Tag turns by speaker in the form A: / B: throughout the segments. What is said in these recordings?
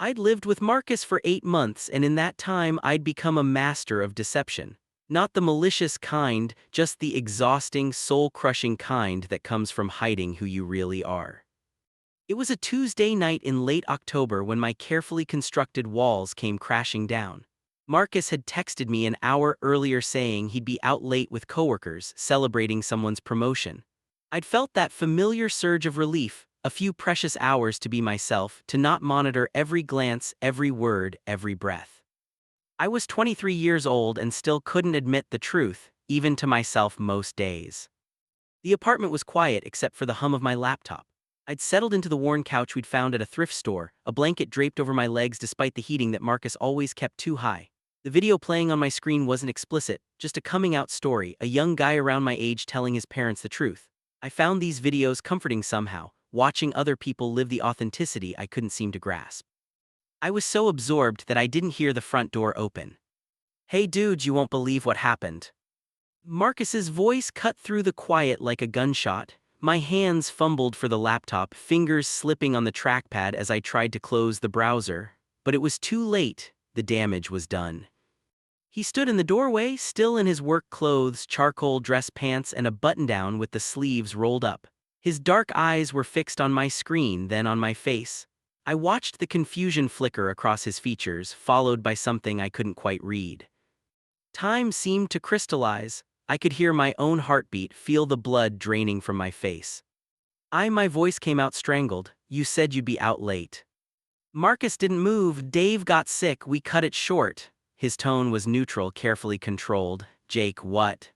A: I'd lived with Marcus for 8 months, and in that time I'd become a master of deception. Not the malicious kind, just the exhausting, soul-crushing kind that comes from hiding who you really are. It was a Tuesday night in late October when my carefully constructed walls came crashing down. Marcus had texted me an hour earlier saying he'd be out late with coworkers, celebrating someone's promotion. I'd felt that familiar surge of relief, a few precious hours to be myself, to not monitor every glance, every word, every breath. I was 23 years old and still couldn't admit the truth, even to myself most days. The apartment was quiet except for the hum of my laptop. I'd settled into the worn couch we'd found at a thrift store, a blanket draped over my legs despite the heating that Marcus always kept too high. The video playing on my screen wasn't explicit, just a coming-out story, a young guy around my age telling his parents the truth. I found these videos comforting somehow, watching other people live the authenticity I couldn't seem to grasp. I was so absorbed that I didn't hear the front door open. "Hey dude, you won't believe what happened." Marcus's voice cut through the quiet like a gunshot. My hands fumbled for the laptop, fingers slipping on the trackpad as I tried to close the browser. But it was too late, the damage was done. He stood in the doorway, still in his work clothes, charcoal dress pants and a button-down with the sleeves rolled up. His dark eyes were fixed on my screen, then on my face. I watched the confusion flicker across his features, followed by something I couldn't quite read. Time seemed to crystallize. I could hear my own heartbeat, feel the blood draining from my face. My voice came out strangled. "You said you'd be out late." Marcus didn't move. "Dave got sick, we cut it short." His tone was neutral, carefully controlled. "Jake, what?"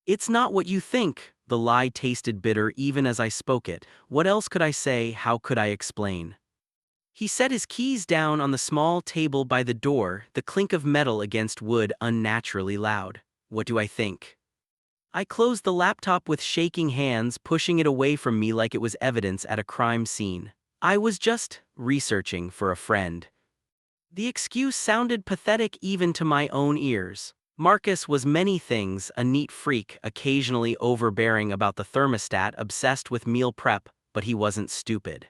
A: "It's not what you think." The lie tasted bitter even as I spoke it. What else could I say? How could I explain? He set his keys down on the small table by the door, the clink of metal against wood unnaturally loud. "What do I think?" I closed the laptop with shaking hands, pushing it away from me like it was evidence at a crime scene. "I was just researching for a friend." The excuse sounded pathetic even to my own ears. Marcus was many things: a neat freak, occasionally overbearing about the thermostat, obsessed with meal prep, but he wasn't stupid.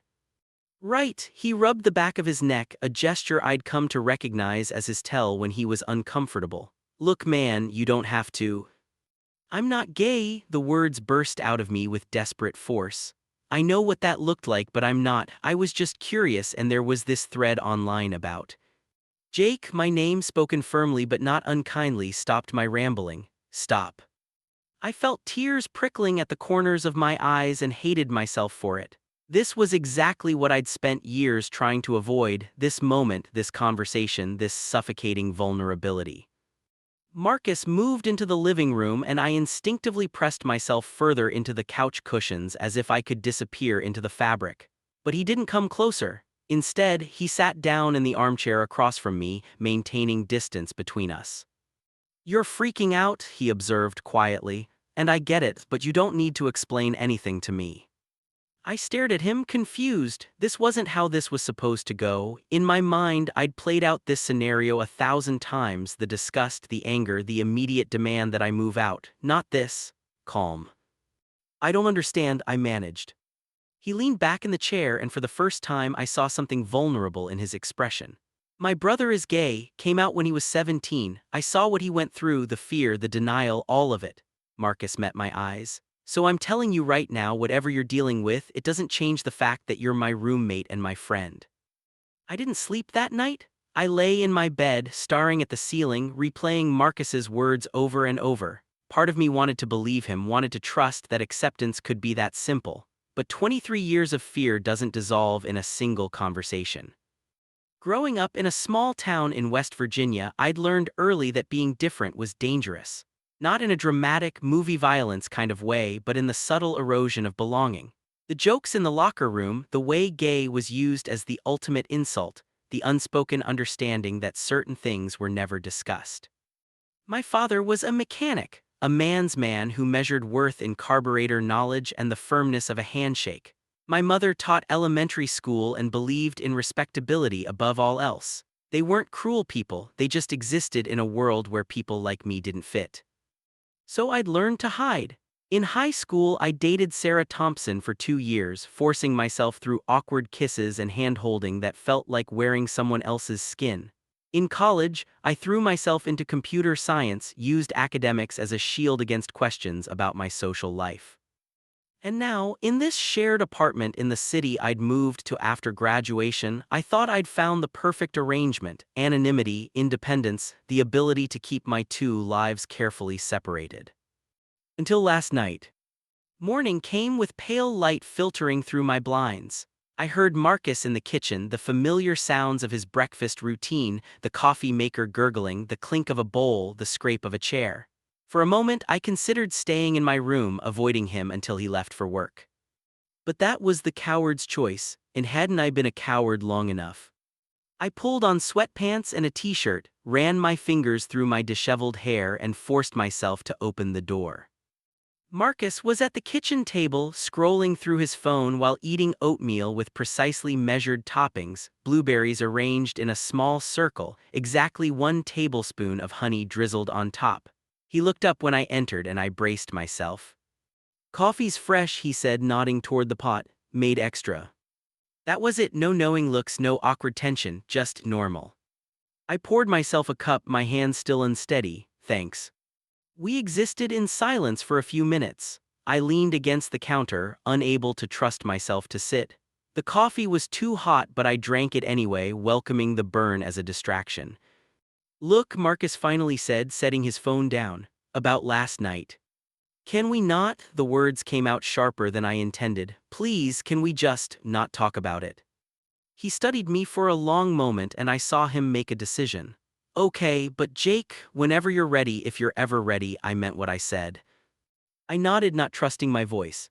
A: Right, he rubbed the back of his neck, a gesture I'd come to recognize as his tell when he was uncomfortable. "Look man, you don't have to." "I'm not gay," the words burst out of me with desperate force. "I know what that looked like, but I'm not. I was just curious, and there was this thread online about." Jake, my name spoken firmly but not unkindly, stopped my rambling. "Stop." I felt tears prickling at the corners of my eyes and hated myself for it. This was exactly what I'd spent years trying to avoid, this moment, this conversation, this suffocating vulnerability. Marcus moved into the living room and I instinctively pressed myself further into the couch cushions as if I could disappear into the fabric. But he didn't come closer. Instead, he sat down in the armchair across from me, maintaining distance between us. "You're freaking out," he observed quietly, "and I get it, but you don't need to explain anything to me." I stared at him, confused. This wasn't how this was supposed to go. In my mind, I'd played out this scenario 1,000 times, the disgust, the anger, the immediate demand that I move out. Not this. Calm. "I don't understand," I managed. He leaned back in the chair and for the first time I saw something vulnerable in his expression. "My brother is gay, came out when he was 17. I saw what he went through, the fear, the denial, all of it." Marcus met my eyes. "So I'm telling you right now, whatever you're dealing with, it doesn't change the fact that you're my roommate and my friend." I didn't sleep that night. I lay in my bed, staring at the ceiling, replaying Marcus's words over and over. Part of me wanted to believe him, wanted to trust that acceptance could be that simple. But 23 years of fear doesn't dissolve in a single conversation. Growing up in a small town in West Virginia, I'd learned early that being different was dangerous. Not in a dramatic, movie violence kind of way, but in the subtle erosion of belonging. The jokes in the locker room, the way gay was used as the ultimate insult, the unspoken understanding that certain things were never discussed. My father was a mechanic, a man's man who measured worth in carburetor knowledge and the firmness of a handshake. My mother taught elementary school and believed in respectability above all else. They weren't cruel people, they just existed in a world where people like me didn't fit. So I'd learned to hide. In high school, I dated Sarah Thompson for 2 years, forcing myself through awkward kisses and hand-holding that felt like wearing someone else's skin. In college, I threw myself into computer science, used academics as a shield against questions about my social life. And now, in this shared apartment in the city I'd moved to after graduation, I thought I'd found the perfect arrangement: anonymity, independence, the ability to keep my two lives carefully separated. Until last night. Morning came with pale light filtering through my blinds. I heard Marcus in the kitchen, the familiar sounds of his breakfast routine, the coffee maker gurgling, the clink of a bowl, the scrape of a chair. For a moment, I considered staying in my room, avoiding him until he left for work. But that was the coward's choice, and hadn't I been a coward long enough? I pulled on sweatpants and a t-shirt, ran my fingers through my disheveled hair, and forced myself to open the door. Marcus was at the kitchen table, scrolling through his phone while eating oatmeal with precisely measured toppings, blueberries arranged in a small circle, exactly 1 tablespoon of honey drizzled on top. He looked up when I entered and I braced myself. "Coffee's fresh," he said, nodding toward the pot, "made extra." That was it, no knowing looks, no awkward tension, just normal. I poured myself a cup, my hand still unsteady. "Thanks." We existed in silence for a few minutes. I leaned against the counter, unable to trust myself to sit. The coffee was too hot, but I drank it anyway, welcoming the burn as a distraction. "Look," Marcus finally said, setting his phone down. "About last night." "Can we not?" The words came out sharper than I intended. "Please, can we just not talk about it?" He studied me for a long moment and I saw him make a decision. "Okay, but Jake, whenever you're ready, if you're ever ready," I meant what I said. I nodded, not trusting my voice.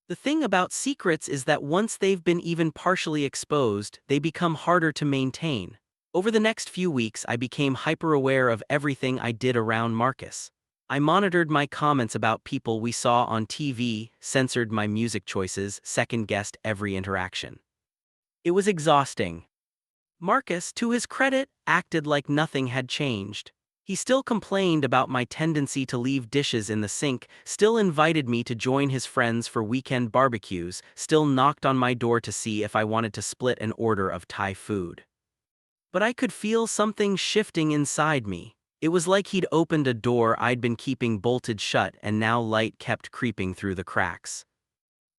A: The thing about secrets is that once they've been even partially exposed, they become harder to maintain. Over the next few weeks, I became hyper-aware of everything I did around Marcus. I monitored my comments about people we saw on TV, censored my music choices, second-guessed every interaction. It was exhausting. Marcus, to his credit, acted like nothing had changed. He still complained about my tendency to leave dishes in the sink, still invited me to join his friends for weekend barbecues, still knocked on my door to see if I wanted to split an order of Thai food. But I could feel something shifting inside me. It was like he'd opened a door I'd been keeping bolted shut, and now light kept creeping through the cracks.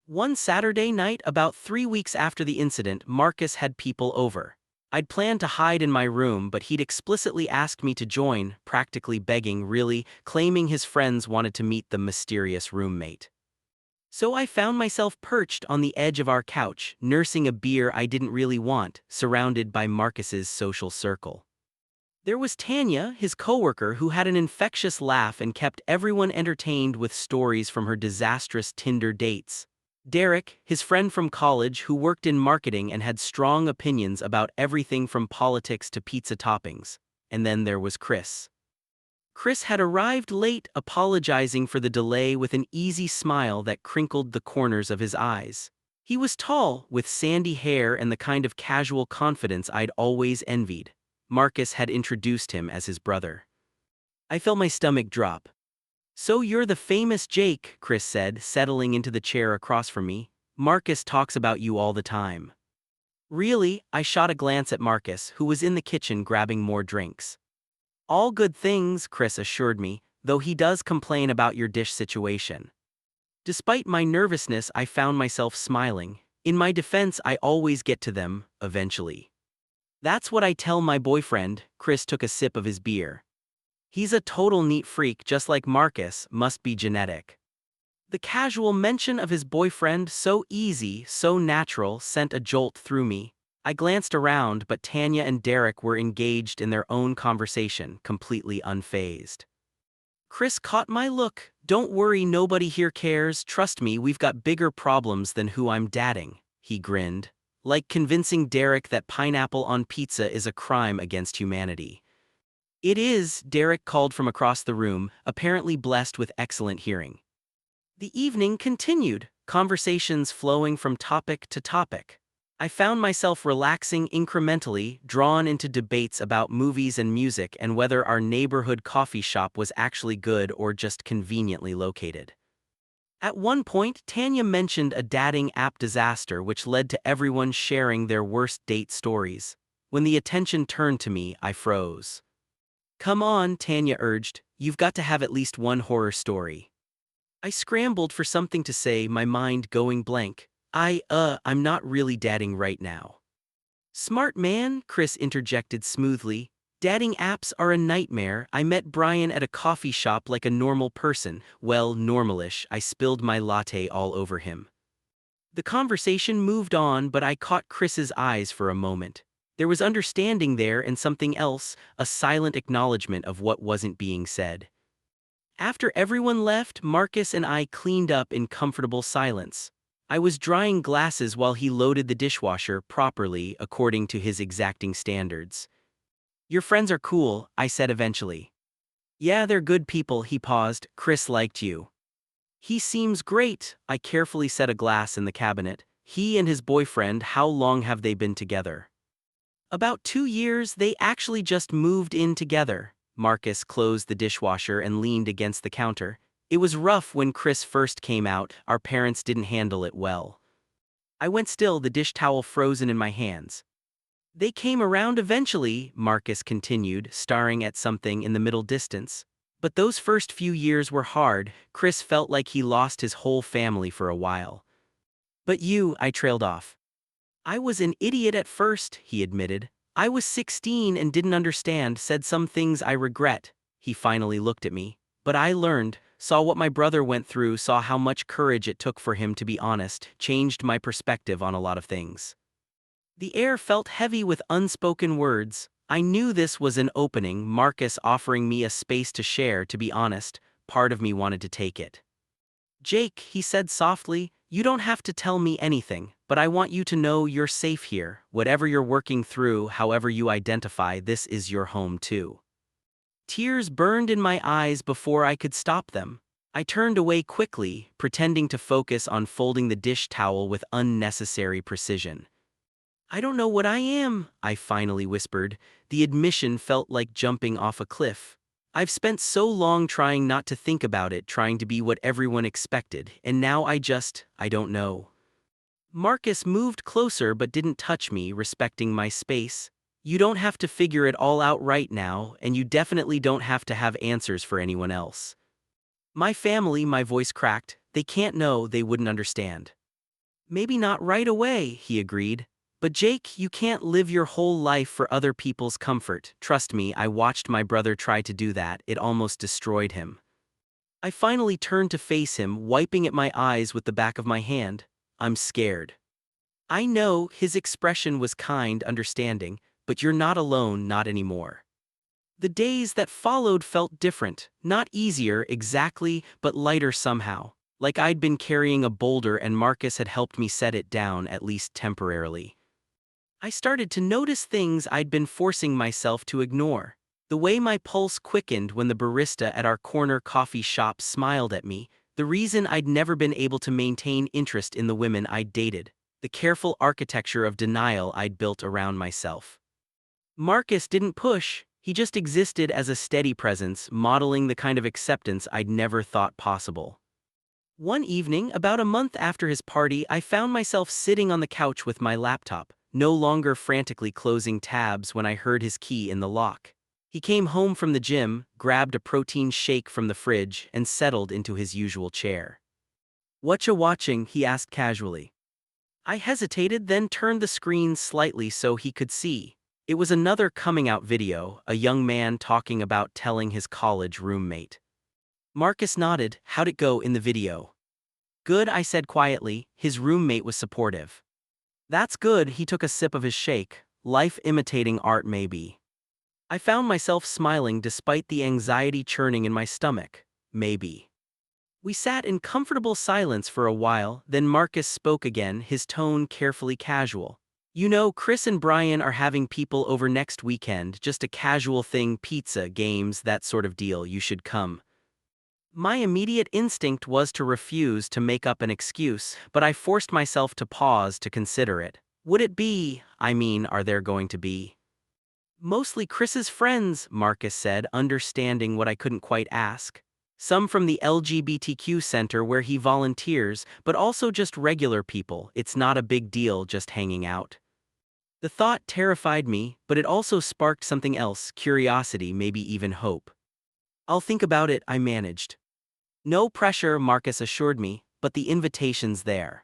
A: One Saturday night, about 3 weeks after the incident, Marcus had people over. I'd planned to hide in my room, but he'd explicitly asked me to join, practically begging, really, claiming his friends wanted to meet the mysterious roommate. So I found myself perched on the edge of our couch, nursing a beer I didn't really want, surrounded by Marcus's social circle. There was Tanya, his coworker, who had an infectious laugh and kept everyone entertained with stories from her disastrous Tinder dates. Derek, his friend from college who worked in marketing and had strong opinions about everything from politics to pizza toppings. And then there was Chris. Chris had arrived late, apologizing for the delay with an easy smile that crinkled the corners of his eyes. He was tall, with sandy hair and the kind of casual confidence I'd always envied. Marcus had introduced him as his brother. I felt my stomach drop. "So you're the famous Jake," Chris said, settling into the chair across from me. "Marcus talks about you all the time." "Really?" I shot a glance at Marcus, who was in the kitchen grabbing more drinks. "All good things," Chris assured me, "though he does complain about your dish situation." Despite my nervousness, I found myself smiling. In my defense, I always get to them, eventually. "That's what I tell my boyfriend." Chris took a sip of his beer. "He's a total neat freak, just like Marcus, must be genetic." The casual mention of his boyfriend, so easy, so natural, sent a jolt through me. I glanced around, but Tanya and Derek were engaged in their own conversation, completely unfazed. Chris caught my look. "Don't worry, nobody here cares. Trust me, we've got bigger problems than who I'm dating," he grinned. "Like convincing Derek that pineapple on pizza is a crime against humanity." "It is," Derek called from across the room, apparently blessed with excellent hearing. The evening continued, conversations flowing from topic to topic. I found myself relaxing incrementally, drawn into debates about movies and music and whether our neighborhood coffee shop was actually good or just conveniently located. At one point, Tanya mentioned a dating app disaster which led to everyone sharing their worst date stories. When the attention turned to me, I froze. Come on, Tanya urged, you've got to have at least one horror story. I scrambled for something to say, my mind going blank. I'm not really dating right now. Smart man, Chris interjected smoothly. Dating apps are a nightmare. I met Brian at a coffee shop like a normal person. Well, normalish. I spilled my latte all over him. The conversation moved on, but I caught Chris's eyes for a moment. There was understanding there and something else, a silent acknowledgement of what wasn't being said. After everyone left, Marcus and I cleaned up in comfortable silence. I was drying glasses while he loaded the dishwasher properly according to his exacting standards. Your friends are cool, I said eventually. Yeah, they're good people, he paused. Chris liked you. He seems great, I carefully set a glass in the cabinet. He and his boyfriend, how long have they been together? About 2 years, they actually just moved in together. Marcus closed the dishwasher and leaned against the counter. It was rough when Chris first came out, our parents didn't handle it well. I went still, the dish towel frozen in my hands. They came around eventually, Marcus continued, staring at something in the middle distance. But those first few years were hard. Chris felt like he lost his whole family for a while. But you, I trailed off. I was an idiot at first, he admitted. I was 16 and didn't understand, said some things I regret. He finally looked at me. But I learned, saw what my brother went through, saw how much courage it took for him to be honest, changed my perspective on a lot of things. The air felt heavy with unspoken words. I knew this was an opening, Marcus offering me a space to share, to be honest. Part of me wanted to take it. Jake, he said softly, you don't have to tell me anything, but I want you to know you're safe here. Whatever you're working through, however you identify, this is your home too. Tears burned in my eyes before I could stop them. I turned away quickly, pretending to focus on folding the dish towel with unnecessary precision. I don't know what I am, I finally whispered. The admission felt like jumping off a cliff. I've spent so long trying not to think about it, trying to be what everyone expected, and now I don't know. Marcus moved closer but didn't touch me, respecting my space. You don't have to figure it all out right now, and you definitely don't have to have answers for anyone else. My family, my voice cracked, they can't know, they wouldn't understand. Maybe not right away, he agreed. But Jake, you can't live your whole life for other people's comfort. Trust me, I watched my brother try to do that, it almost destroyed him. I finally turned to face him, wiping at my eyes with the back of my hand. I'm scared. I know, his expression was kind, understanding, but you're not alone, not anymore. The days that followed felt different, not easier exactly, but lighter somehow. Like I'd been carrying a boulder and Marcus had helped me set it down, at least temporarily. I started to notice things I'd been forcing myself to ignore. The way my pulse quickened when the barista at our corner coffee shop smiled at me, the reason I'd never been able to maintain interest in the women I'd dated, the careful architecture of denial I'd built around myself. Marcus didn't push, he just existed as a steady presence, modeling the kind of acceptance I'd never thought possible. One evening, about a month after his party, I found myself sitting on the couch with my laptop, no longer frantically closing tabs when I heard his key in the lock. He came home from the gym, grabbed a protein shake from the fridge, and settled into his usual chair. "Whatcha watching?" he asked casually. I hesitated, then turned the screen slightly so he could see. It was another coming-out video, a young man talking about telling his college roommate. Marcus nodded. How'd it go in the video? Good, I said quietly. His roommate was supportive. That's good, he took a sip of his shake. Life imitating art maybe. I found myself smiling despite the anxiety churning in my stomach. Maybe. We sat in comfortable silence for a while, then Marcus spoke again, his tone carefully casual. You know, Chris and Brian are having people over next weekend, just a casual thing, pizza, games, that sort of deal, you should come. My immediate instinct was to refuse, to make up an excuse, but I forced myself to pause to consider it. Would it be, are there going to be? Mostly Chris's friends, Marcus said, understanding what I couldn't quite ask. Some from the LGBTQ center where he volunteers, but also just regular people. It's not a big deal just hanging out. The thought terrified me, but it also sparked something else, curiosity, maybe even hope. I'll think about it, I managed. No pressure, Marcus assured me, but the invitation's there.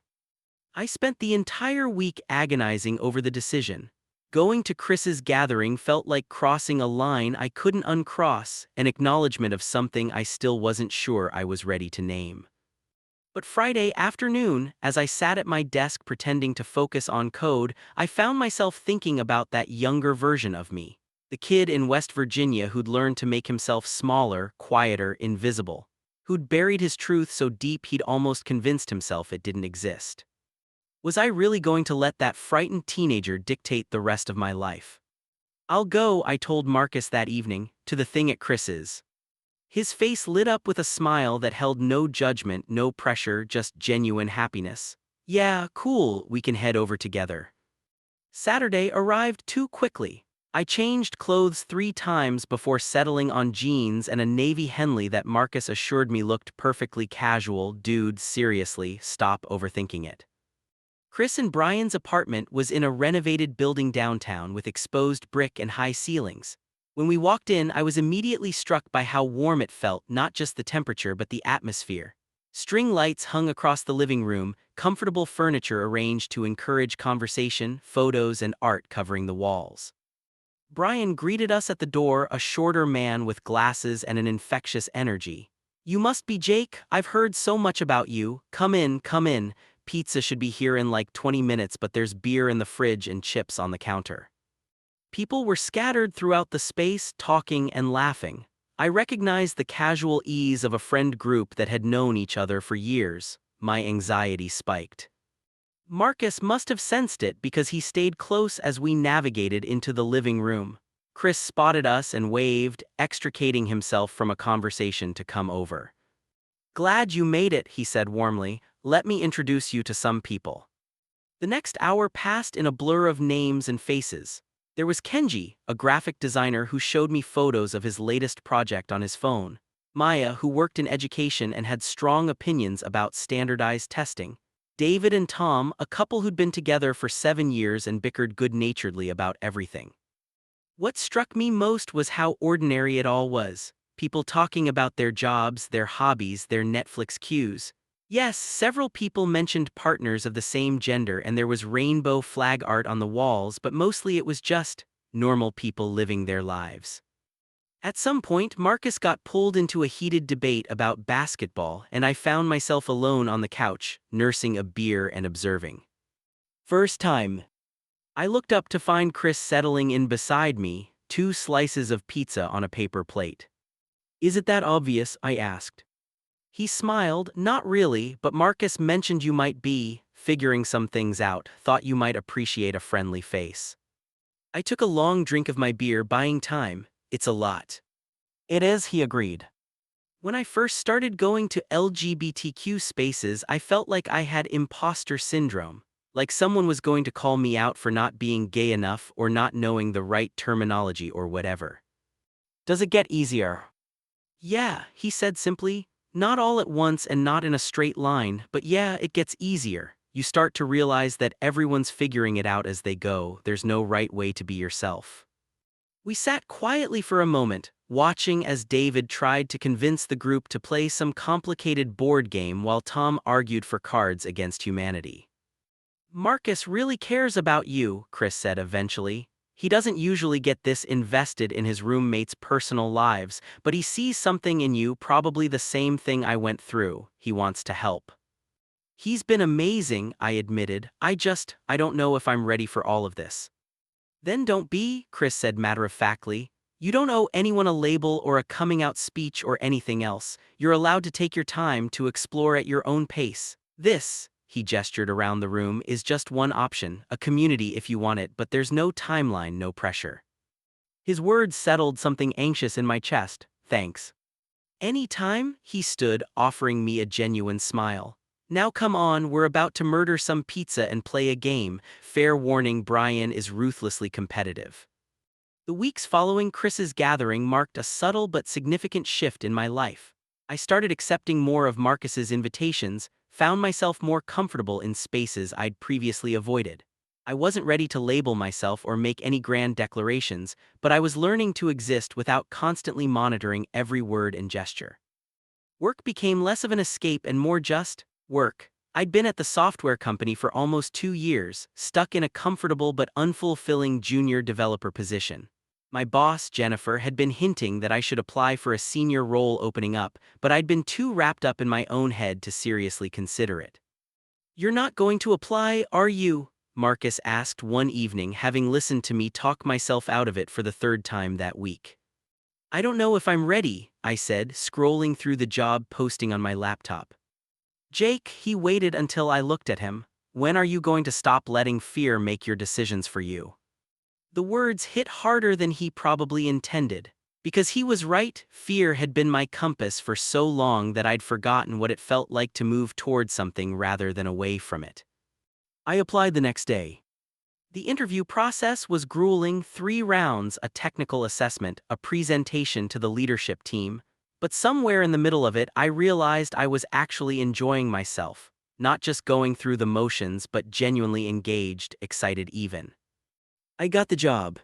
A: I spent the entire week agonizing over the decision. Going to Chris's gathering felt like crossing a line I couldn't uncross, an acknowledgement of something I still wasn't sure I was ready to name. But Friday afternoon, as I sat at my desk pretending to focus on code, I found myself thinking about that younger version of me. The kid in West Virginia who'd learned to make himself smaller, quieter, invisible. Who'd buried his truth so deep he'd almost convinced himself it didn't exist. Was I really going to let that frightened teenager dictate the rest of my life? I'll go, I told Marcus that evening, to the thing at Chris's. His face lit up with a smile that held no judgment, no pressure, just genuine happiness. Yeah, cool, we can head over together. Saturday arrived too quickly. I changed clothes 3 times before settling on jeans and a navy Henley that Marcus assured me looked perfectly casual. Dude, seriously, stop overthinking it. Chris and Brian's apartment was in a renovated building downtown with exposed brick and high ceilings. When we walked in, I was immediately struck by how warm it felt, not just the temperature but the atmosphere. String lights hung across the living room, comfortable furniture arranged to encourage conversation, photos and art covering the walls. Brian greeted us at the door, a shorter man with glasses and an infectious energy. "You must be Jake, I've heard so much about you. Come in, come in. Pizza should be here in like 20 minutes, but there's beer in the fridge and chips on the counter." People were scattered throughout the space, talking and laughing. I recognized the casual ease of a friend group that had known each other for years. My anxiety spiked. Marcus must have sensed it because he stayed close as we navigated into the living room. Chris spotted us and waved, extricating himself from a conversation to come over. "Glad you made it," he said warmly. "Let me introduce you to some people." The next hour passed in a blur of names and faces. There was Kenji, a graphic designer who showed me photos of his latest project on his phone. Maya, who worked in education and had strong opinions about standardized testing. David and Tom, a couple who'd been together for 7 years and bickered good-naturedly about everything. What struck me most was how ordinary it all was. People talking about their jobs, their hobbies, their Netflix queues. Yes, several people mentioned partners of the same gender and there was rainbow flag art on the walls, but mostly it was just normal people living their lives. At some point, Marcus got pulled into a heated debate about basketball, and I found myself alone on the couch, nursing a beer and observing. First time. I looked up to find Chris settling in beside me, 2 slices of pizza on a paper plate. "Is it that obvious?" I asked. He smiled. "Not really, but Marcus mentioned you might be figuring some things out, thought you might appreciate a friendly face." I took a long drink of my beer, buying time. "It's a lot." "It is," he agreed. When I first started going to LGBTQ spaces, I felt like I had imposter syndrome. Like someone was going to call me out for not being gay enough or not knowing the right terminology or whatever. "Does it get easier?" "Yeah," he said simply. "Not all at once and not in a straight line, but yeah, it gets easier. You start to realize that everyone's figuring it out as they go. There's no right way to be yourself." We sat quietly for a moment, watching as David tried to convince the group to play some complicated board game while Tom argued for Cards Against Humanity. "Marcus really cares about you," Chris said eventually. "He doesn't usually get this invested in his roommates' personal lives, but he sees something in you, probably the same thing I went through. He wants to help." "He's been amazing," I admitted. I don't know if I'm ready for all of this." "Then don't be," Chris said matter-of-factly. "You don't owe anyone a label or a coming-out speech or anything else. You're allowed to take your time to explore at your own pace. This," he gestured around the room, "is just one option, a community if you want it, but there's no timeline, no pressure." His words settled something anxious in my chest. "Thanks." "Any time," he stood, offering me a genuine smile. "Now come on, we're about to murder some pizza and play a game. Fair warning, Brian is ruthlessly competitive." The weeks following Chris's gathering marked a subtle but significant shift in my life. I started accepting more of Marcus's invitations, found myself more comfortable in spaces I'd previously avoided. I wasn't ready to label myself or make any grand declarations, but I was learning to exist without constantly monitoring every word and gesture. Work became less of an escape and more just work. I'd been at the software company for almost 2 years, stuck in a comfortable but unfulfilling junior developer position. My boss, Jennifer, had been hinting that I should apply for a senior role opening up, but I'd been too wrapped up in my own head to seriously consider it. "You're not going to apply, are you?" Marcus asked one evening, having listened to me talk myself out of it for the third time that week. "I don't know if I'm ready," I said, scrolling through the job posting on my laptop. "Jake," he waited until I looked at him. "When are you going to stop letting fear make your decisions for you?" The words hit harder than he probably intended. Because he was right, fear had been my compass for so long that I'd forgotten what it felt like to move toward something rather than away from it. I applied the next day. The interview process was grueling: 3 rounds, a technical assessment, a presentation to the leadership team. But somewhere in the middle of it, I realized I was actually enjoying myself, not just going through the motions but genuinely engaged, excited even. I got the job.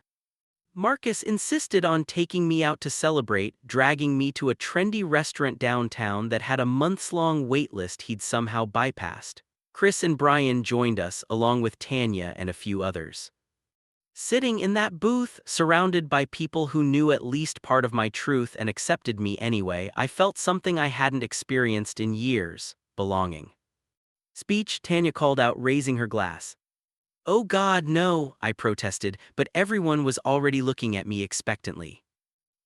A: Marcus insisted on taking me out to celebrate, dragging me to a trendy restaurant downtown that had a months-long wait list he'd somehow bypassed. Chris and Brian joined us, along with Tanya and a few others. Sitting in that booth, surrounded by people who knew at least part of my truth and accepted me anyway, I felt something I hadn't experienced in years: belonging. "Speech," Tanya called out, raising her glass. "Oh God, no," I protested, but everyone was already looking at me expectantly.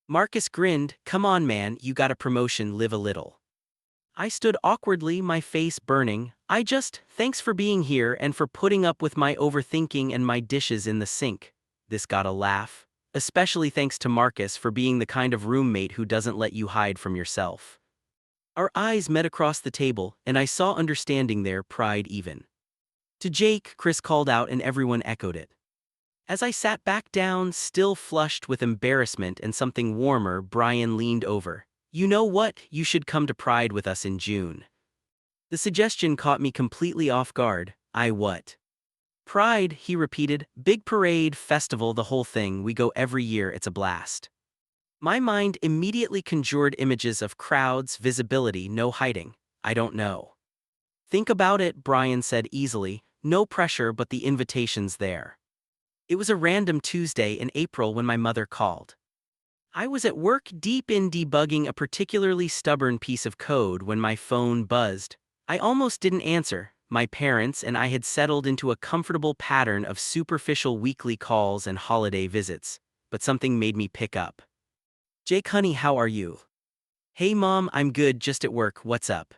A: Marcus grinned. "Come on, man, you got a promotion, live a little." I stood awkwardly, my face burning. Thanks for being here and for putting up with my overthinking and my dishes in the sink." This got a laugh. "Especially thanks to Marcus for being the kind of roommate who doesn't let you hide from yourself." Our eyes met across the table, and I saw understanding there, pride even. "To Jake," Chris called out, and everyone echoed it. As I sat back down, still flushed with embarrassment and something warmer, Brian leaned over. "You know what? You should come to Pride with us in June." The suggestion caught me completely off guard. What? "Pride," he repeated. "Big parade, festival, the whole thing. We go every year, it's a blast." My mind immediately conjured images of crowds, visibility, no hiding. "I don't know." "Think about it," Brian said easily. "No pressure, but the invitation's there." It was a random Tuesday in April when my mother called. I was at work, deep in debugging a particularly stubborn piece of code, when my phone buzzed. I almost didn't answer. My parents and I had settled into a comfortable pattern of superficial weekly calls and holiday visits, but something made me pick up. "Jake, honey, how are you?" "Hey Mom, I'm good, just at work, what's up?"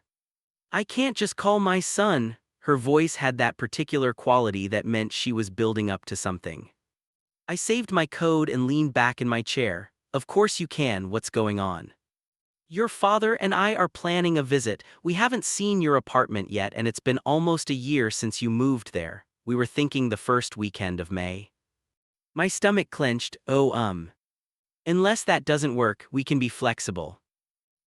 A: "I can't just call my son." Her voice had that particular quality that meant she was building up to something. I saved my code and leaned back in my chair. "Of course you can, what's going on?" "Your father and I are planning a visit. We haven't seen your apartment yet, and it's been almost a year since you moved there. We were thinking the first weekend of May." My stomach clenched. Unless that doesn't work, we can be flexible."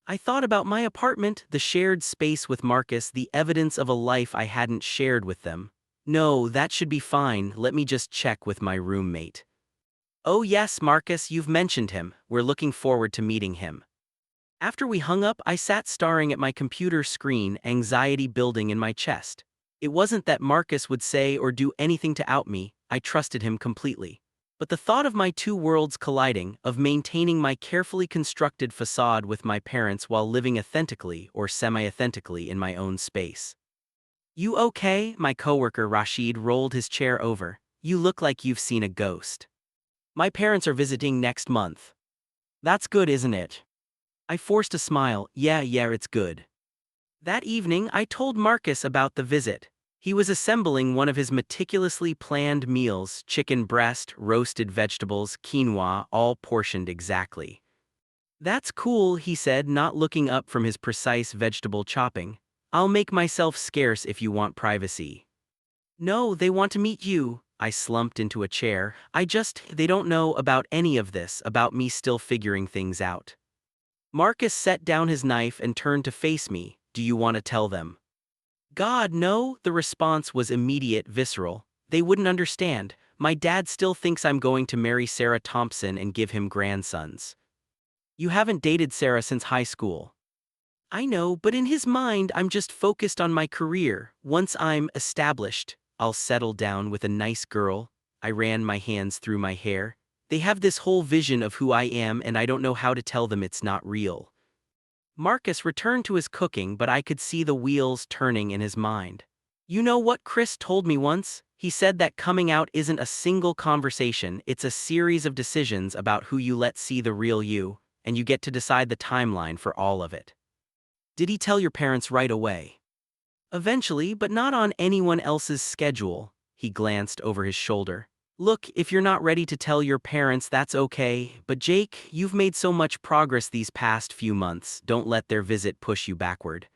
A: I thought about my apartment, the shared space with Marcus, the evidence of a life I hadn't shared with them. "No, that should be fine, let me just check with my roommate." "Oh yes, Marcus, you've mentioned him. We're looking forward to meeting him." After we hung up, I sat staring at my computer screen, anxiety building in my chest. It wasn't that Marcus would say or do anything to out me, I trusted him completely. But the thought of my two worlds colliding, of maintaining my carefully constructed facade with my parents while living authentically or semi-authentically in my own space. "You okay?" My coworker Rashid rolled his chair over. "You look like you've seen a ghost." "My parents are visiting next month." "That's good, isn't it?" I forced a smile. Yeah, it's good." That evening, I told Marcus about the visit. He was assembling one of his meticulously planned meals: chicken breast, roasted vegetables, quinoa, all portioned exactly. "That's cool," he said, not looking up from his precise vegetable chopping. "I'll make myself scarce if you want privacy." "No, they want to meet you." I slumped into a chair. They don't know about any of this, about me still figuring things out." Marcus set down his knife and turned to face me. Do you want to tell them? God, no, the response was immediate, visceral. They wouldn't understand. My dad still thinks I'm going to marry Sarah Thompson and give him grandsons. You haven't dated Sarah since high school. I know, but in his mind, I'm just focused on my career. Once I'm established, I'll settle down with a nice girl. I ran my hands through my hair. They have this whole vision of who I am, and I don't know how to tell them it's not real. Marcus returned to his cooking, but I could see the wheels turning in his mind. You know what Chris told me once? He said that coming out isn't a single conversation, it's a series of decisions about who you let see the real you, and you get to decide the timeline for all of it. Did he tell your parents right away? Eventually, but not on anyone else's schedule. He glanced over his shoulder. Look, if you're not ready to tell your parents, that's okay, but Jake, you've made so much progress these past few months, don't let their visit push you backward.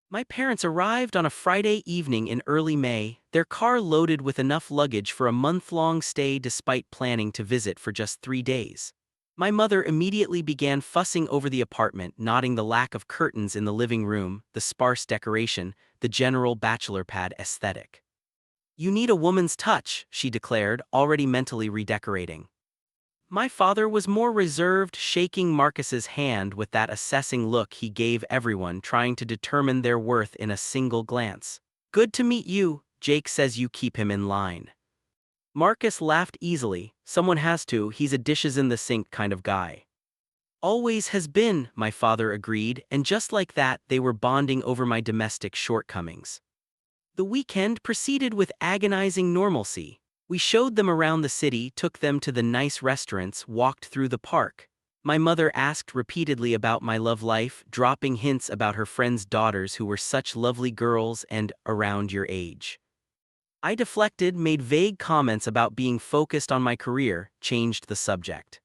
A: My parents arrived on a Friday evening in early May, their car loaded with enough luggage for a month-long stay despite planning to visit for just 3 days. My mother immediately began fussing over the apartment, noting the lack of curtains in the living room, the sparse decoration, the general bachelor pad aesthetic. You need a woman's touch, she declared, already mentally redecorating. My father was more reserved, shaking Marcus's hand with that assessing look he gave everyone, trying to determine their worth in a single glance. Good to meet you, Jake says you keep him in line. Marcus laughed easily. Someone has to, he's a dishes in the sink kind of guy. Always has been, my father agreed, and just like that, they were bonding over my domestic shortcomings. The weekend proceeded with agonizing normalcy. We showed them around the city, took them to the nice restaurants, walked through the park. My mother asked repeatedly about my love life, dropping hints about her friends' daughters who were such lovely girls and around your age. I deflected, made vague comments about being focused on my career, changed the subject.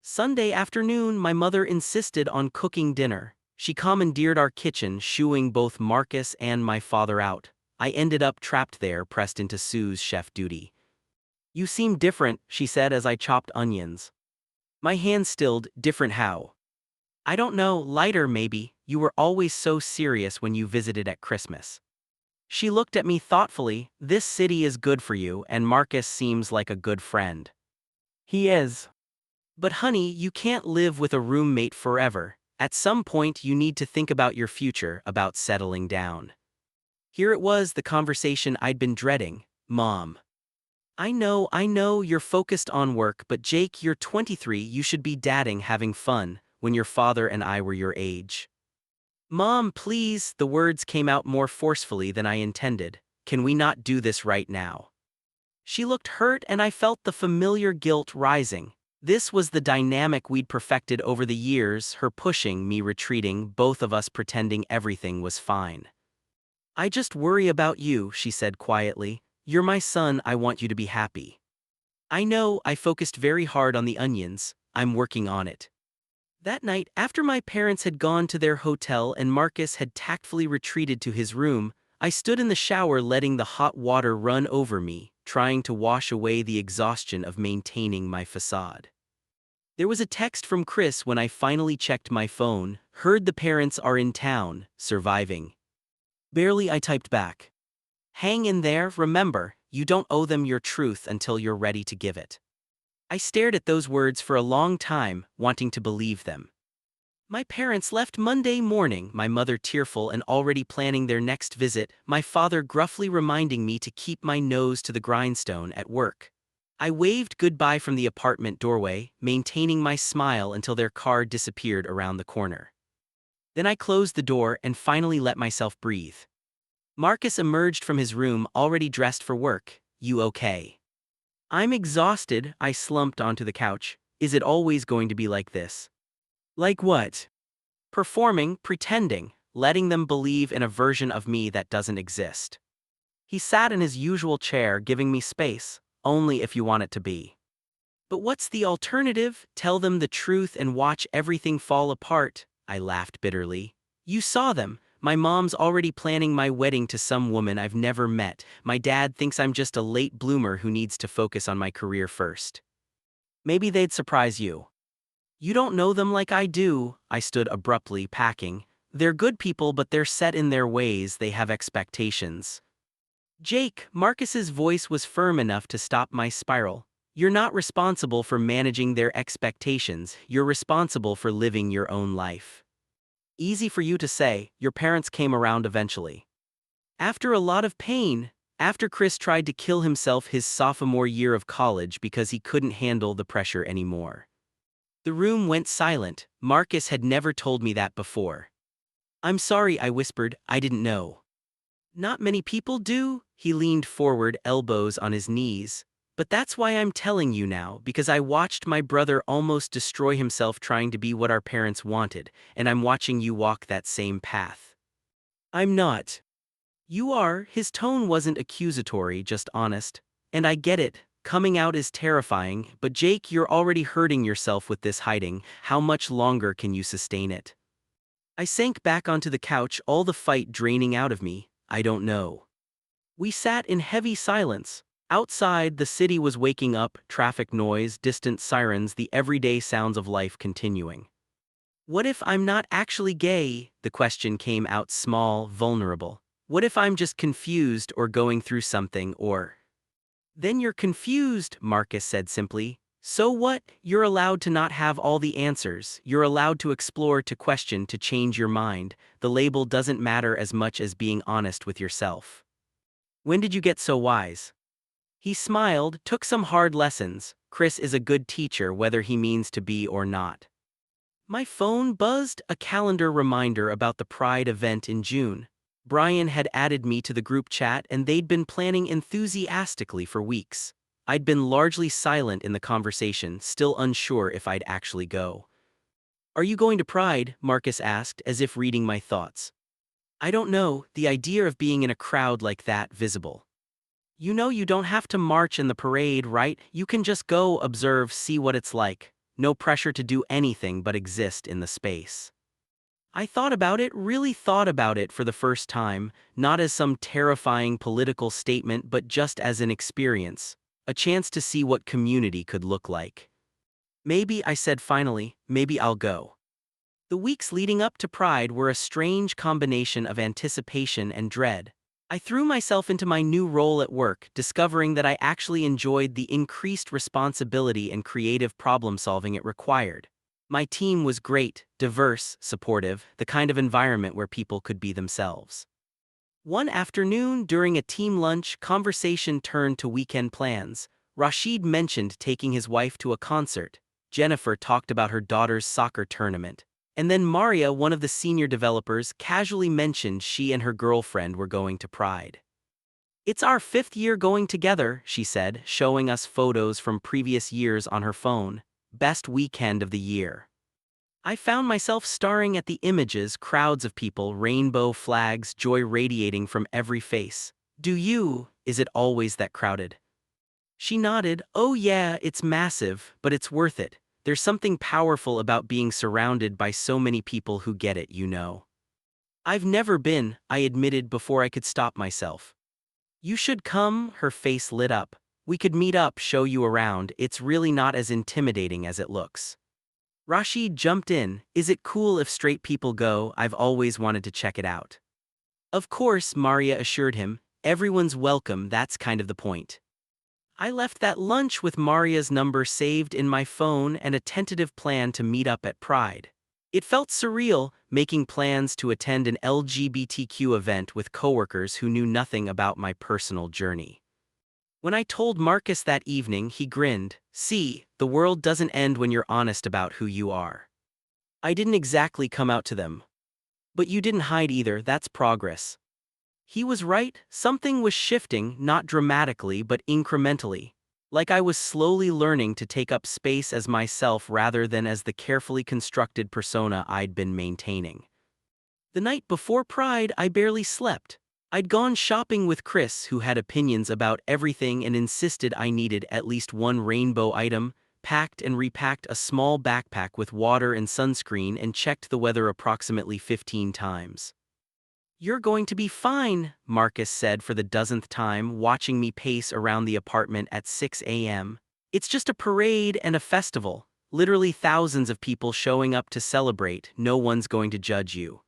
A: Sunday afternoon, my mother insisted on cooking dinner. She commandeered our kitchen, shooing both Marcus and my father out. I ended up trapped there, pressed into Sue's chef duty. You seem different, she said as I chopped onions. My hands stilled. Different how? I don't know, lighter maybe. You were always so serious when you visited at Christmas. She looked at me thoughtfully. This city is good for you, and Marcus seems like a good friend. He is. But honey, you can't live with a roommate forever. At some point you need to think about your future, about settling down. Here it was, the conversation I'd been dreading. Mom. I know, you're focused on work, but Jake, you're 23, you should be dadding, having fun, when your father and I were your age. Mom, please, the words came out more forcefully than I intended. Can we not do this right now? She looked hurt and I felt the familiar guilt rising. This was the dynamic we'd perfected over the years, her pushing, me retreating, both of us pretending everything was fine. I just worry about you, she said quietly. You're my son, I want you to be happy. I know, I focused very hard on the onions. I'm working on it. That night, after my parents had gone to their hotel and Marcus had tactfully retreated to his room, I stood in the shower letting the hot water run over me, trying to wash away the exhaustion of maintaining my facade. There was a text from Chris when I finally checked my phone. Heard the parents are in town, surviving. Barely I typed back. Hang in there, remember, you don't owe them your truth until you're ready to give it. I stared at those words for a long time, wanting to believe them. My parents left Monday morning, my mother tearful and already planning their next visit, my father gruffly reminding me to keep my nose to the grindstone at work. I waved goodbye from the apartment doorway, maintaining my smile until their car disappeared around the corner. Then I closed the door and finally let myself breathe. Marcus emerged from his room already dressed for work. You okay? I'm exhausted, I slumped onto the couch. Is it always going to be like this? Like what? Performing, pretending, letting them believe in a version of me that doesn't exist. He sat in his usual chair, giving me space, only if you want it to be. But what's the alternative? Tell them the truth and watch everything fall apart, I laughed bitterly. You saw them. My mom's already planning my wedding to some woman I've never met. My dad thinks I'm just a late bloomer who needs to focus on my career first. Maybe they'd surprise you. You don't know them like I do, I stood abruptly, packing. They're good people, but they're set in their ways, they have expectations. Jake, Marcus's voice was firm enough to stop my spiral. You're not responsible for managing their expectations, you're responsible for living your own life. Easy for you to say, your parents came around eventually. After a lot of pain, after Chris tried to kill himself his sophomore year of college because he couldn't handle the pressure anymore. The room went silent. Marcus had never told me that before. I'm sorry, I whispered, I didn't know. Not many people do, he leaned forward, elbows on his knees. But that's why I'm telling you now, because I watched my brother almost destroy himself trying to be what our parents wanted, and I'm watching you walk that same path. I'm not. You are. His tone wasn't accusatory, just honest. And I get it, coming out is terrifying, but Jake, you're already hurting yourself with this hiding. How much longer can you sustain it? I sank back onto the couch, all the fight draining out of me. I don't know. We sat in heavy silence. Outside, the city was waking up, traffic noise, distant sirens, the everyday sounds of life continuing. What if I'm not actually gay? The question came out small, vulnerable. What if I'm just confused or going through something, or... Then you're confused, Marcus said simply. So what? You're allowed to not have all the answers. You're allowed to explore, to question, to change your mind. The label doesn't matter as much as being honest with yourself. When did you get so wise? He smiled, took some hard lessons. Chris is a good teacher whether he means to be or not. My phone buzzed, a calendar reminder about the Pride event in June. Brian had added me to the group chat and they'd been planning enthusiastically for weeks. I'd been largely silent in the conversation, still unsure if I'd actually go. Are you going to Pride? Marcus asked, as if reading my thoughts. I don't know, the idea of being in a crowd like that, visible. You know you don't have to march in the parade, right? You can just go, observe, see what it's like. No pressure to do anything but exist in the space. I thought about it, really thought about it for the first time, not as some terrifying political statement but just as an experience, a chance to see what community could look like. Maybe, I said finally, maybe I'll go. The weeks leading up to Pride were a strange combination of anticipation and dread. I threw myself into my new role at work, discovering that I actually enjoyed the increased responsibility and creative problem-solving it required. My team was great, diverse, supportive, the kind of environment where people could be themselves. One afternoon, during a team lunch, conversation turned to weekend plans. Rashid mentioned taking his wife to a concert. Jennifer talked about her daughter's soccer tournament. And then Maria, one of the senior developers, casually mentioned she and her girlfriend were going to Pride. It's our 5th year going together, she said, showing us photos from previous years on her phone. Best weekend of the year. I found myself staring at the images, crowds of people, rainbow flags, joy radiating from every face. Do you? Is it always that crowded? She nodded. Oh yeah, it's massive, but it's worth it. There's something powerful about being surrounded by so many people who get it, you know. I've never been, I admitted before I could stop myself. You should come, her face lit up. We could meet up, show you around, it's really not as intimidating as it looks. Rashid jumped in. Is it cool if straight people go? I've always wanted to check it out. Of course, Maria assured him. Everyone's welcome, that's kind of the point. I left that lunch with Maria's number saved in my phone and a tentative plan to meet up at Pride. It felt surreal, making plans to attend an LGBTQ event with coworkers who knew nothing about my personal journey. When I told Marcus that evening, he grinned. See, the world doesn't end when you're honest about who you are. I didn't exactly come out to them. But you didn't hide either, that's progress. He was right, something was shifting, not dramatically but incrementally. Like I was slowly learning to take up space as myself rather than as the carefully constructed persona I'd been maintaining. The night before Pride, I barely slept. I'd gone shopping with Chris, who had opinions about everything and insisted I needed at least one rainbow item, packed and repacked a small backpack with water and sunscreen and checked the weather approximately 15 times. You're going to be fine, Marcus said for the dozenth time, watching me pace around the apartment at 6 a.m. It's just a parade and a festival. Literally thousands of people showing up to celebrate, no one's going to judge you.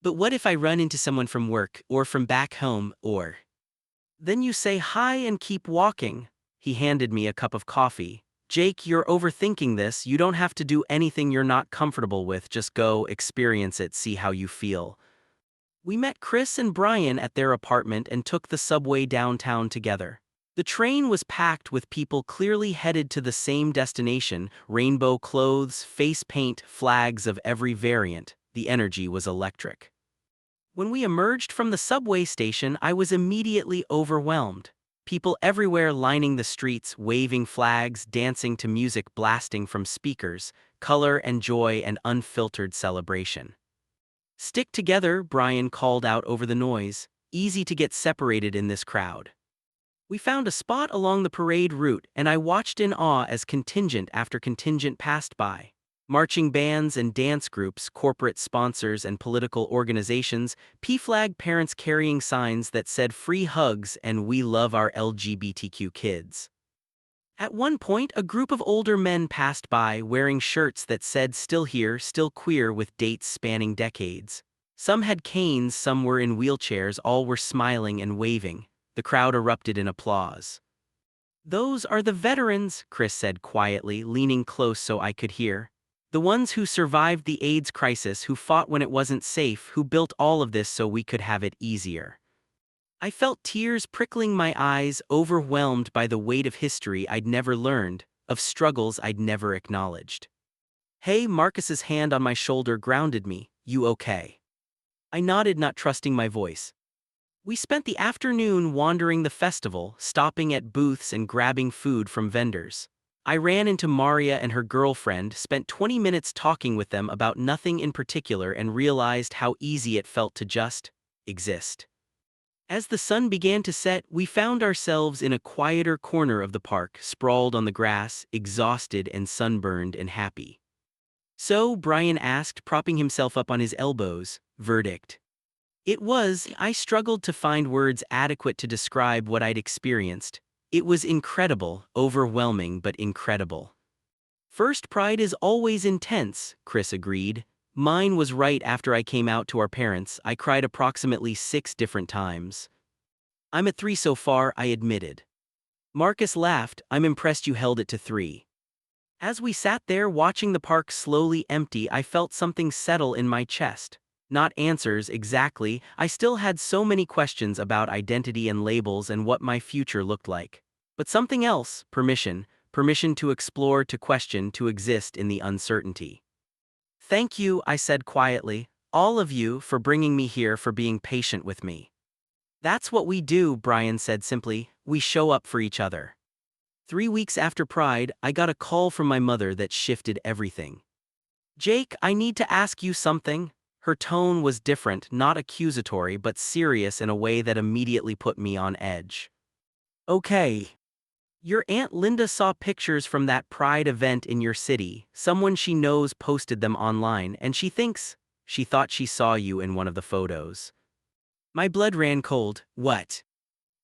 A: But what if I run into someone from work, or from back home, or... Then you say hi and keep walking. He handed me a cup of coffee. Jake, you're overthinking this. You don't have to do anything you're not comfortable with. Just go, experience it, see how you feel. We met Chris and Brian at their apartment and took the subway downtown together. The train was packed with people clearly headed to the same destination: rainbow clothes, face paint, flags of every variant. The energy was electric. When we emerged from the subway station, I was immediately overwhelmed. People everywhere lining the streets, waving flags, dancing to music blasting from speakers, color and joy and unfiltered celebration. Stick together, Brian called out over the noise. Easy to get separated in this crowd. We found a spot along the parade route, and I watched in awe as contingent after contingent passed by. Marching bands and dance groups, corporate sponsors and political organizations, PFLAG parents carrying signs that said "Free Hugs" and "We Love Our LGBTQ Kids." At one point, a group of older men passed by wearing shirts that said "Still Here, Still Queer" with dates spanning decades. Some had canes, some were in wheelchairs, all were smiling and waving. The crowd erupted in applause. "Those are the veterans," Chris said quietly, leaning close so I could hear. "The ones who survived the AIDS crisis, who fought when it wasn't safe, who built all of this so we could have it easier." I felt tears prickling my eyes, overwhelmed by the weight of history I'd never learned, of struggles I'd never acknowledged. "Hey," Marcus's hand on my shoulder grounded me. "You okay?" I nodded, not trusting my voice. We spent the afternoon wandering the festival, stopping at booths and grabbing food from vendors. I ran into Maria and her girlfriend, spent 20 minutes talking with them about nothing in particular, and realized how easy it felt to just exist. As the sun began to set, we found ourselves in a quieter corner of the park, sprawled on the grass, exhausted and sunburned and happy. "So," Brian asked, propping himself up on his elbows, "verdict?" It was. I struggled to find words adequate to describe what I'd experienced. It was incredible, overwhelming but incredible. "First Pride is always intense," Chris agreed. "Mine was right after I came out to our parents. I cried approximately 6 different times." "I'm at 3 so far," I admitted. Marcus laughed. "I'm impressed you held it to 3. As we sat there watching the park slowly empty, I felt something settle in my chest. Not answers exactly. I still had so many questions about identity and labels and what my future looked like. But something else: permission. Permission to explore, to question, to exist in the uncertainty. "Thank you," I said quietly. "All of you, for bringing me here, for being patient with me." "That's what we do," Brian said simply. "We show up for each other." 3 weeks after Pride, I got a call from my mother that shifted everything. "Jake, I need to ask you something." Her tone was different, not accusatory but serious in a way that immediately put me on edge. "Okay. Your Aunt Linda saw pictures from that Pride event in your city. Someone she knows posted them online, and she thought she saw you in one of the photos." My blood ran cold. "What?"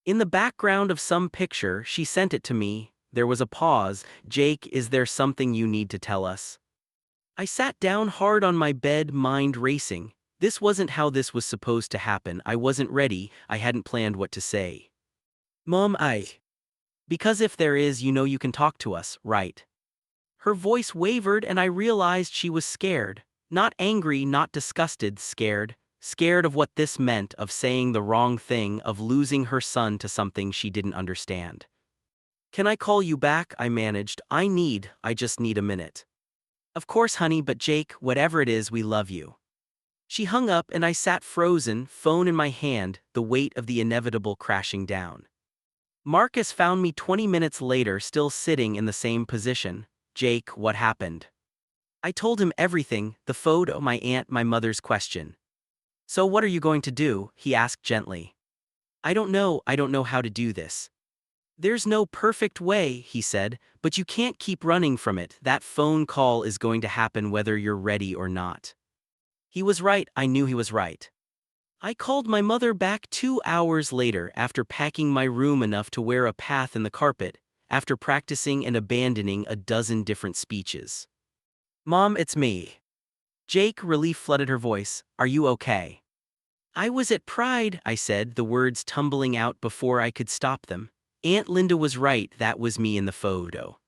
A: "In the background of some picture, she sent it to me." There was a pause. "Jake, is there something you need to tell us?" I sat down hard on my bed, mind racing. This wasn't how this was supposed to happen. I wasn't ready. I hadn't planned what to say. "Mom, because if there is, you know you can talk to us, right?" Her voice wavered, and I realized she was scared. Not angry, not disgusted, scared. Scared of what this meant, of saying the wrong thing, of losing her son to something she didn't understand. "Can I call you back?" I managed. I just need a minute." "Of course, honey, but Jake, whatever it is, we love you." She hung up, and I sat frozen, phone in my hand, the weight of the inevitable crashing down. Marcus found me 20 minutes later, still sitting in the same position. "Jake, what happened?" I told him everything: the photo, my aunt, my mother's question. "So what are you going to do?" he asked gently. I don't know how to do this." "There's no perfect way," he said, "but you can't keep running from it. That phone call is going to happen whether you're ready or not." He was right. I knew he was right. I called my mother back 2 hours later, after packing my room enough to wear a path in the carpet. after practicing and abandoning a dozen different speeches. "Mom, it's me." Jake, relief flooded her voice. "Are you okay?" "I was at Pride," I said, the words tumbling out before I could stop them. Aunt Linda was right, that was me in the photo.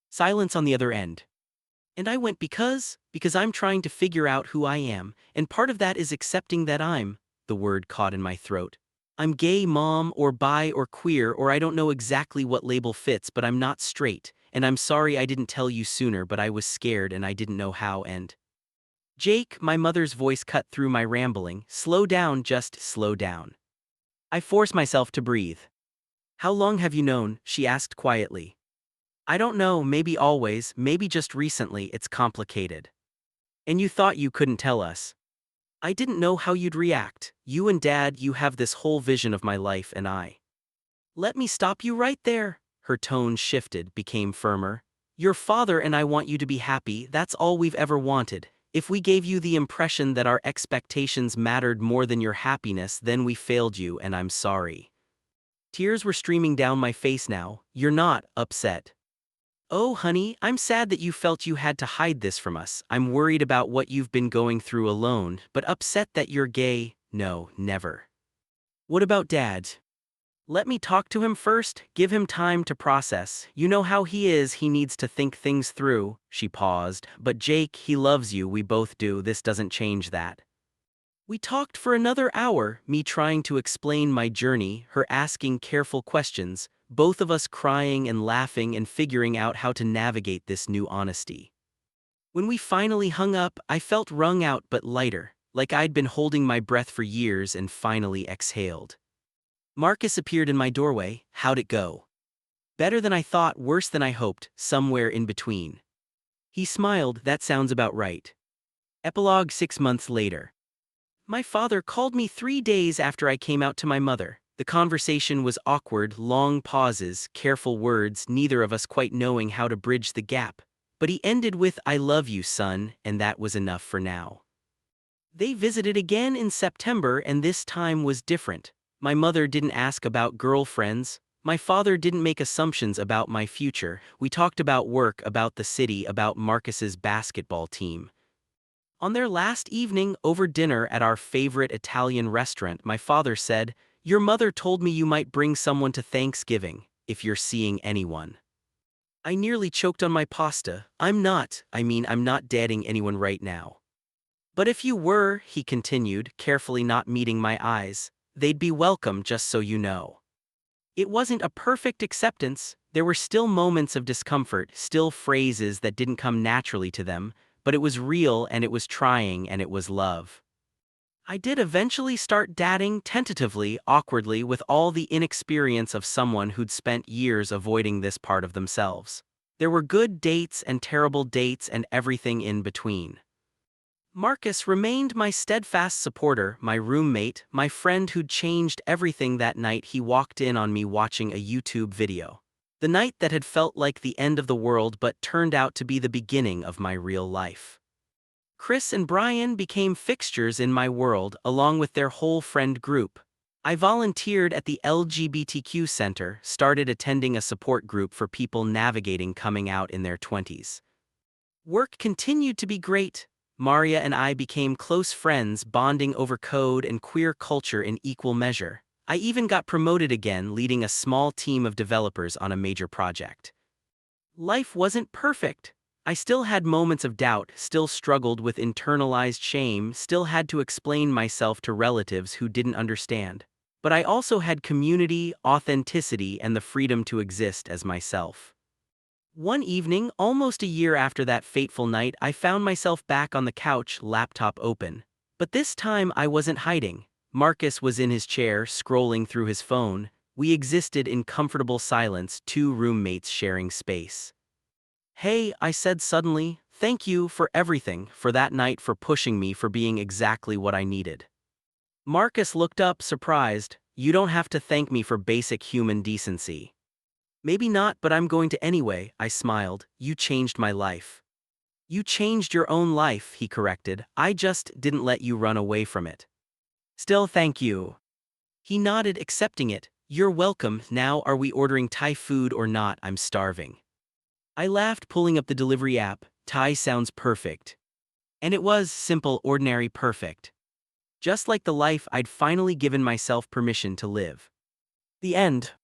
A: Silence on the other end. "And I went because I'm trying to figure out who I am, and part of that is accepting that the word caught in my throat. "I'm gay, Mom, or bi or queer, or I don't know exactly what label fits, but I'm not straight, and I'm sorry I didn't tell you sooner, but I was scared and I didn't know how and—" "Jake," my mother's voice cut through my rambling, "slow down, just slow down." I forced myself to breathe. "How long have you known?" she asked quietly. "I don't know, maybe always, maybe just recently, it's complicated." "And you thought you couldn't tell us?" "I didn't know how you'd react. You and Dad, you have this whole vision of my life and I—" "Let me stop you right there." Her tone shifted, became firmer. "Your father and I want you to be happy, that's all we've ever wanted. If we gave you the impression that our expectations mattered more than your happiness, then we failed you, and I'm sorry." Tears were streaming down my face now. "You're not upset?" "Oh, honey, I'm sad that you felt you had to hide this from us. I'm worried about what you've been going through alone, but upset that you're gay? No, never." "What about Dad?" "Let me talk to him first, give him time to process. You know how he is, he needs to think things through." She paused. "But Jake, he loves you, we both do, this doesn't change that." We talked for another hour, me trying to explain my journey, her asking careful questions, both of us crying and laughing and figuring out how to navigate this new honesty. When we finally hung up, I felt wrung out but lighter, like I'd been holding my breath for years and finally exhaled. Marcus appeared in my doorway. "How'd it go?" "Better than I thought, worse than I hoped, somewhere in between." He smiled. "That sounds about right." Epilogue 6 months later. My father called me 3 days after I came out to my mother. The conversation was awkward, long pauses, careful words, neither of us quite knowing how to bridge the gap. But he ended with, "I love you, son," and that was enough for now. They visited again in September, and this time was different. My mother didn't ask about girlfriends. My father didn't make assumptions about my future. We talked about work, about the city, about Marcus's basketball team. On their last evening, over dinner at our favorite Italian restaurant, my father said, "Your mother told me you might bring someone to Thanksgiving, if you're seeing anyone." I nearly choked on my pasta. I'm not dating anyone right now." "But if you were," he continued, carefully not meeting my eyes, "they'd be welcome, just so you know." It wasn't a perfect acceptance. There were still moments of discomfort, still phrases that didn't come naturally to them, but it was real and it was trying and it was love. I did eventually start dating, tentatively, awkwardly, with all the inexperience of someone who'd spent years avoiding this part of themselves. There were good dates and terrible dates and everything in between. Marcus remained my steadfast supporter, my roommate, my friend who'd changed everything. That night he walked in on me watching a YouTube video. The night that had felt like the end of the world but turned out to be the beginning of my real life. Chris and Brian became fixtures in my world, along with their whole friend group. I volunteered at the LGBTQ Center, started attending a support group for people navigating coming out in their 20s. Work continued to be great. Maria and I became close friends, bonding over code and queer culture in equal measure. I even got promoted again, leading a small team of developers on a major project. Life wasn't perfect. I still had moments of doubt, still struggled with internalized shame, still had to explain myself to relatives who didn't understand. But I also had community, authenticity, and the freedom to exist as myself. One evening, almost a year after that fateful night, I found myself back on the couch, laptop open. But this time I wasn't hiding. Marcus was in his chair, scrolling through his phone. We existed in comfortable silence, two roommates sharing space. "Hey," I said suddenly, "thank you for everything, for that night, for pushing me, for being exactly what I needed." Marcus looked up, surprised. "You don't have to thank me for basic human decency." "Maybe not, but I'm going to anyway," I smiled. "You changed my life." "You changed your own life," he corrected. "I just didn't let you run away from it." "Still, thank you." He nodded, accepting it. You're welcome. Now, are we ordering Thai food or not? I'm starving. I laughed, pulling up the delivery app. Thai sounds perfect. And it was simple, ordinary, perfect. Just like the life I'd finally given myself permission to live. The end.